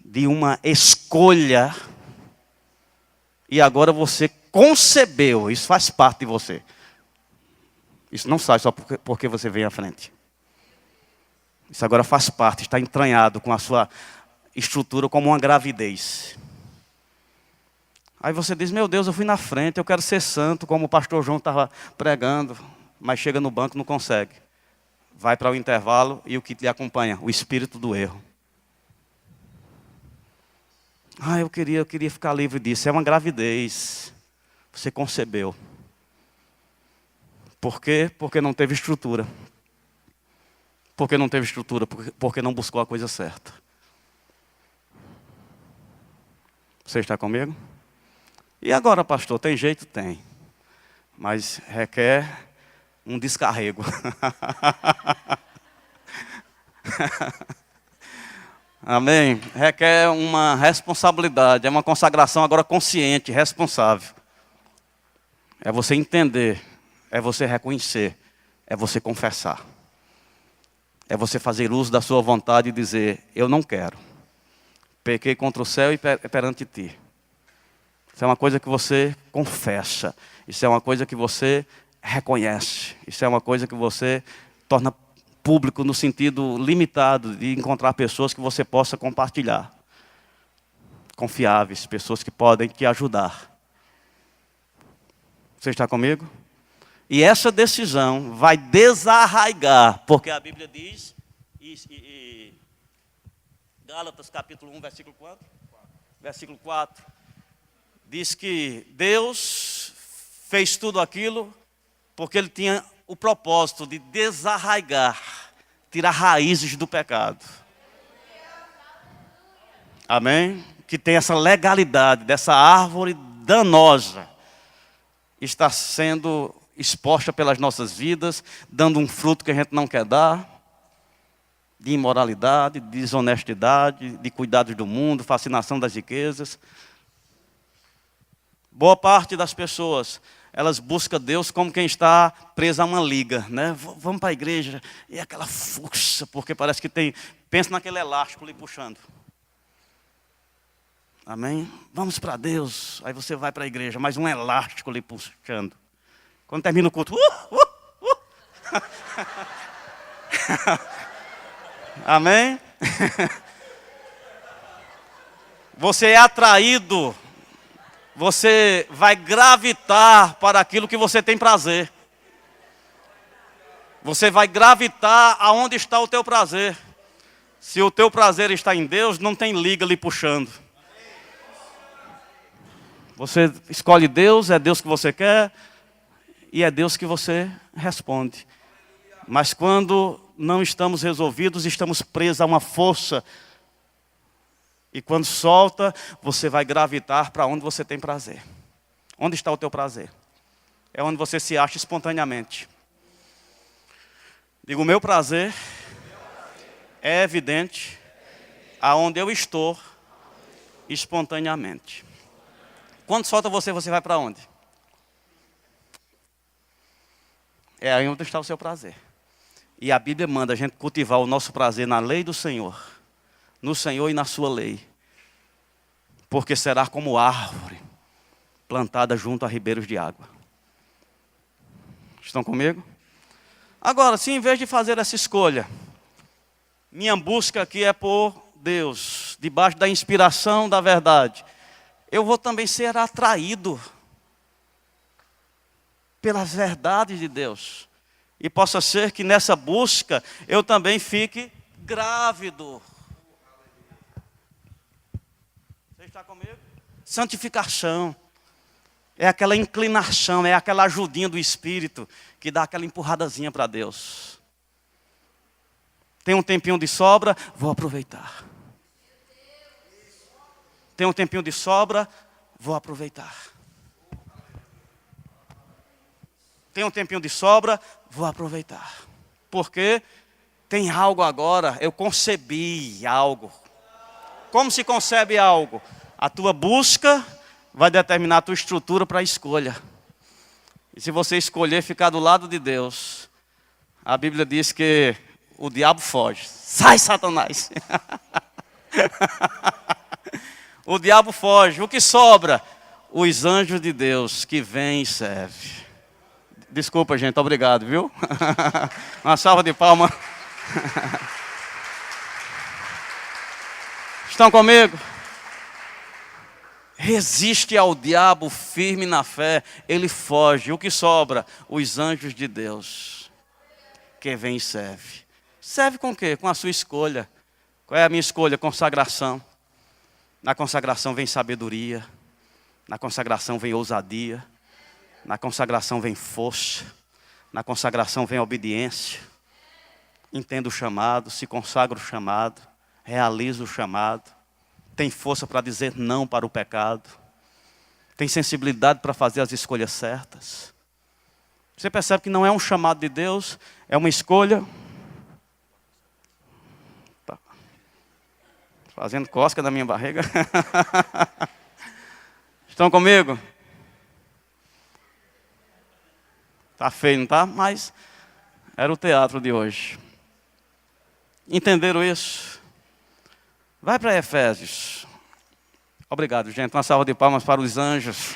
de uma escolha. E agora você concebeu. Isso faz parte de você. Isso não sai só porque você vem à frente. Isso agora faz parte, está entranhado com a sua estrutura como uma gravidez. Aí você diz, meu Deus, eu fui na frente, eu quero ser santo, como o pastor João estava pregando, mas chega no banco e não consegue. Vai para o intervalo e o que lhe acompanha? O espírito do erro. Eu queria ficar livre disso. É uma gravidez. Você concebeu. Por quê? Porque não teve estrutura. Porque não teve estrutura, porque não buscou a coisa certa. Você está comigo? E agora, pastor, tem jeito? Tem. Mas requer um descarrego. Amém? Requer uma responsabilidade, é uma consagração agora consciente, responsável. É você entender, é você reconhecer, é você confessar. É você fazer uso da sua vontade e dizer, eu não quero. Pequei contra o céu e perante ti. Isso é uma coisa que você confessa. Isso é uma coisa que você reconhece. Isso é uma coisa que você torna público no sentido limitado de encontrar pessoas que você possa compartilhar. Confiáveis, pessoas que podem te ajudar. Você está comigo? E essa decisão vai desarraigar, porque a Bíblia diz, Gálatas capítulo 1, versículo quanto? Versículo 4. Diz que Deus fez tudo aquilo porque Ele tinha o propósito de desarraigar, tirar raízes do pecado. Amém? Que tem essa legalidade dessa árvore danosa. Está sendo exposta pelas nossas vidas, dando um fruto que a gente não quer dar. De imoralidade, de desonestidade, de cuidados do mundo, fascinação das riquezas. Boa parte das pessoas, elas buscam Deus como quem está preso a uma liga, né? Vamos para a igreja, e aquela força, porque parece que tem, pensa naquele elástico ali puxando. Amém? Vamos para Deus, aí você vai para a igreja, mas um elástico ali puxando. Quando termina o culto, Amém? Você é atraído, você vai gravitar para aquilo que você tem prazer. Você vai gravitar aonde está o teu prazer. Se o teu prazer está em Deus, não tem liga lhe puxando. Você escolhe Deus, é Deus que você quer, e é Deus que você responde. Mas quando não estamos resolvidos, estamos presos a uma força. E quando solta, você vai gravitar para onde você tem prazer. Onde está o teu prazer? É onde você se acha espontaneamente. Digo, o meu prazer é evidente aonde eu estou espontaneamente. Quando solta você, você vai para onde? É aí onde está o seu prazer. E a Bíblia manda a gente cultivar o nosso prazer na lei do Senhor. No Senhor e na sua lei. Porque será como árvore plantada junto a ribeiros de água. Estão comigo? Agora, se em vez de fazer essa escolha, minha busca aqui é por Deus, debaixo da inspiração da verdade, eu vou também ser atraído pelas verdades de Deus. E possa ser que nessa busca eu também fique grávido. Você está comigo? Santificação. É aquela inclinação, é aquela ajudinha do Espírito que dá aquela empurradazinha para Deus. Tem um tempinho de sobra, vou aproveitar. Tem um tempinho de sobra, vou aproveitar. Tem um tempinho de sobra, vou aproveitar. Porque tem algo agora, eu concebi algo. Como se concebe algo? A tua busca vai determinar a tua estrutura para a escolha. E se você escolher ficar do lado de Deus, a Bíblia diz que o diabo foge. Sai, Satanás! O diabo foge. O que sobra? Os anjos de Deus que vêm e servem. Desculpa, gente. Obrigado, viu? Uma salva de palmas. Estão comigo? Resiste ao diabo firme na fé, ele foge. O que sobra? Os anjos de Deus, que vem e serve. Serve com o quê? Com a sua escolha. Qual é a minha escolha? Consagração. Na consagração vem sabedoria. Na consagração vem ousadia. Na consagração vem força. Na consagração vem obediência. Entenda o chamado, se consagra o chamado, realiza o chamado. Tem força para dizer não para o pecado. Tem sensibilidade para fazer as escolhas certas. Você percebe que não é um chamado de Deus, é uma escolha. Tá fazendo cosca na minha barriga. Estão comigo? Tá feio, não tá? Mas era o teatro de hoje. Entenderam isso? Vai para Efésios. Obrigado, gente. Uma salva de palmas para os anjos.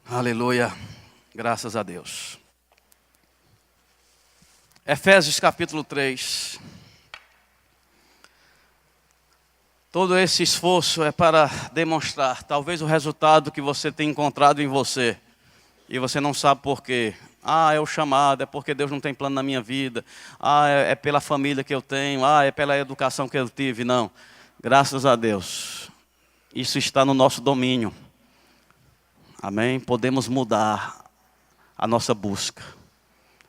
Aleluia. Graças a Deus. Efésios capítulo 3. Todo esse esforço é para demonstrar, talvez, o resultado que você tem encontrado em você. E você não sabe por quê. Ah, é o chamado, é porque Deus não tem plano na minha vida. Ah, é pela família que eu tenho. Ah, é pela educação que eu tive. Não. Graças a Deus. Isso está no nosso domínio. Amém? Podemos mudar a nossa busca.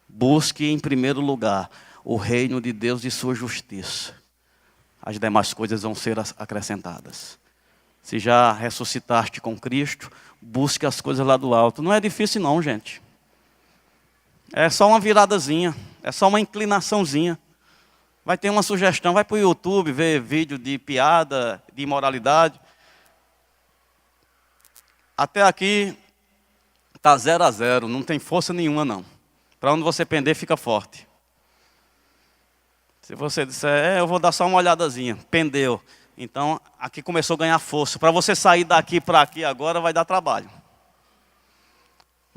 Busque em primeiro lugar o reino de Deus e sua justiça. As demais coisas vão ser acrescentadas. Se já ressuscitaste com Cristo, busque as coisas lá do alto. Não é difícil não, gente. É só uma viradazinha, é só uma inclinaçãozinha. Vai ter uma sugestão, vai para o YouTube ver vídeo de piada, de imoralidade. Até aqui está 0-0, não tem força nenhuma não. Para onde você pender, fica forte. Se você disser, eu vou dar só uma olhadazinha, pendeu. Então, aqui começou a ganhar força. Para você sair daqui para aqui agora, vai dar trabalho.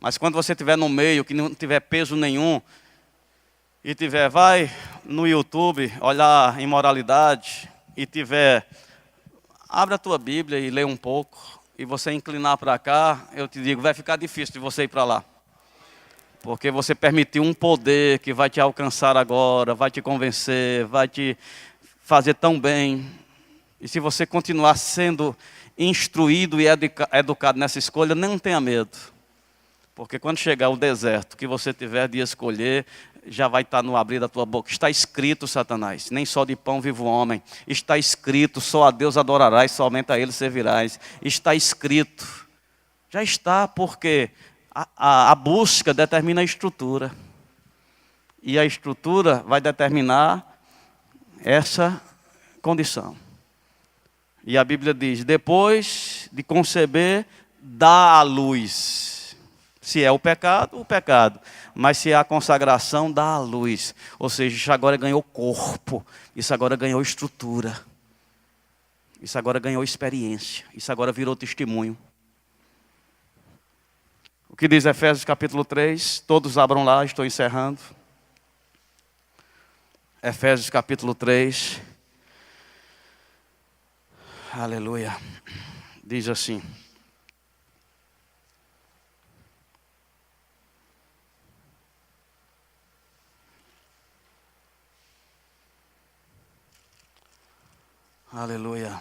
Mas quando você estiver no meio, que não tiver peso nenhum, e tiver, vai no YouTube, olhar imoralidade, e tiver, abre a tua Bíblia e lê um pouco, e você inclinar para cá, eu te digo, vai ficar difícil de você ir para lá. Porque você permitiu um poder que vai te alcançar agora, vai te convencer, vai te fazer tão bem. E se você continuar sendo instruído e educado nessa escolha, não tenha medo. Porque quando chegar o deserto que você tiver de escolher, já vai estar no abrir da tua boca. Está escrito, Satanás, nem só de pão vive o homem. Está escrito, só a Deus adorarás, somente a Ele servirás. Está escrito. Já está, porque a busca determina a estrutura. E a estrutura vai determinar essa condição. E a Bíblia diz, depois de conceber, dá à luz. Se é o pecado, o pecado. Mas se é a consagração, dá à luz. Ou seja, isso agora ganhou corpo. Isso agora ganhou estrutura. Isso agora ganhou experiência. Isso agora virou testemunho. O que diz Efésios capítulo 3? Todos abram lá, estou encerrando. Efésios capítulo 3. Aleluia. Diz assim. Aleluia.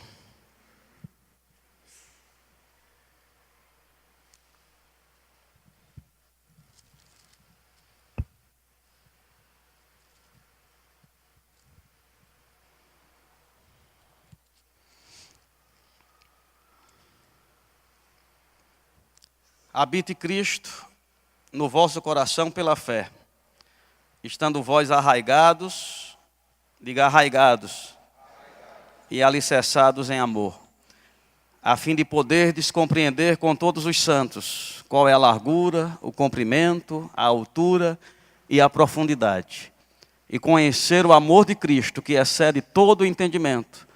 Habite Cristo no vosso coração pela fé, estando vós arraigados, diga arraigados, e alicerçados em amor, a fim de poderdes compreender com todos os santos qual é a largura, o comprimento, a altura e a profundidade, e conhecer o amor de Cristo que excede todo o entendimento,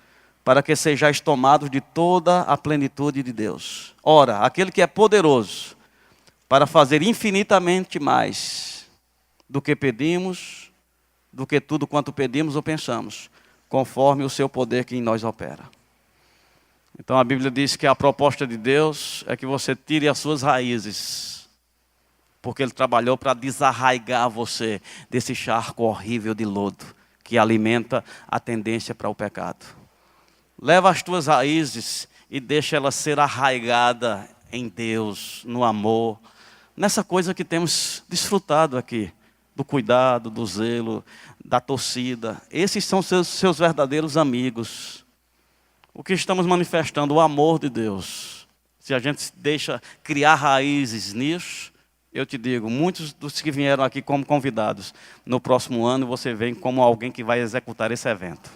para que sejais tomados de toda a plenitude de Deus. Ora, aquele que é poderoso para fazer infinitamente mais do que pedimos, do que tudo quanto pedimos ou pensamos, conforme o seu poder que em nós opera. Então a Bíblia diz que a proposta de Deus é que você tire as suas raízes porque Ele trabalhou para desarraigar você desse charco horrível de lodo que alimenta a tendência para o pecado. Leva as tuas raízes e deixa ela ser arraigada em Deus, no amor, nessa coisa que temos desfrutado aqui, do cuidado, do zelo, da torcida. Esses são seus verdadeiros amigos. O que estamos manifestando, o amor de Deus. Se a gente deixa criar raízes nisso, eu te digo, muitos dos que vieram aqui como convidados, no próximo ano você vem como alguém que vai executar esse evento.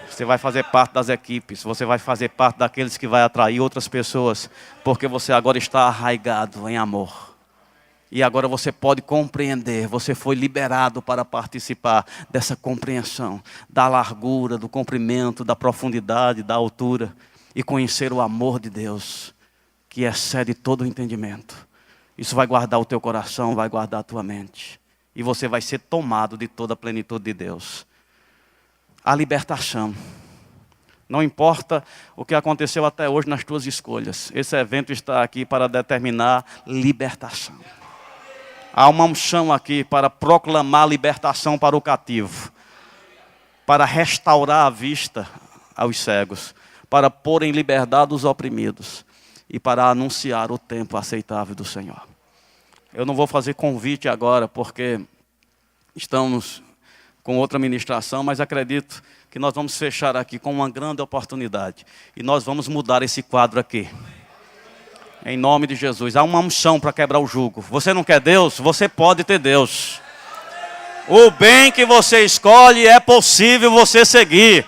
Você vai fazer parte das equipes, você vai fazer parte daqueles que vai atrair outras pessoas, porque você agora está arraigado em amor. E agora você pode compreender, você foi liberado para participar dessa compreensão, da largura, do comprimento, da profundidade, da altura, e conhecer o amor de Deus, que excede todo o entendimento. Isso vai guardar o teu coração, vai guardar a tua mente. E você vai ser tomado de toda a plenitude de Deus. A libertação. Não importa o que aconteceu até hoje nas tuas escolhas. Esse evento está aqui para determinar libertação. Há uma unção aqui para proclamar libertação para o cativo. Para restaurar a vista aos cegos. Para pôr em liberdade os oprimidos. E para anunciar o tempo aceitável do Senhor. Eu não vou fazer convite agora, porque estamos com outra ministração, mas acredito que nós vamos fechar aqui com uma grande oportunidade. E nós vamos mudar esse quadro aqui. Em nome de Jesus. Há uma unção para quebrar o jugo. Você não quer Deus? Você pode ter Deus. O bem que você escolhe é possível você seguir.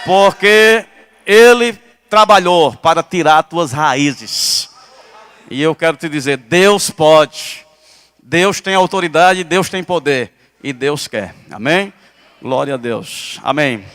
Porque Ele trabalhou para tirar as tuas raízes. E eu quero te dizer, Deus pode. Deus tem autoridade, Deus tem poder. E Deus quer. Amém? Glória a Deus. Amém.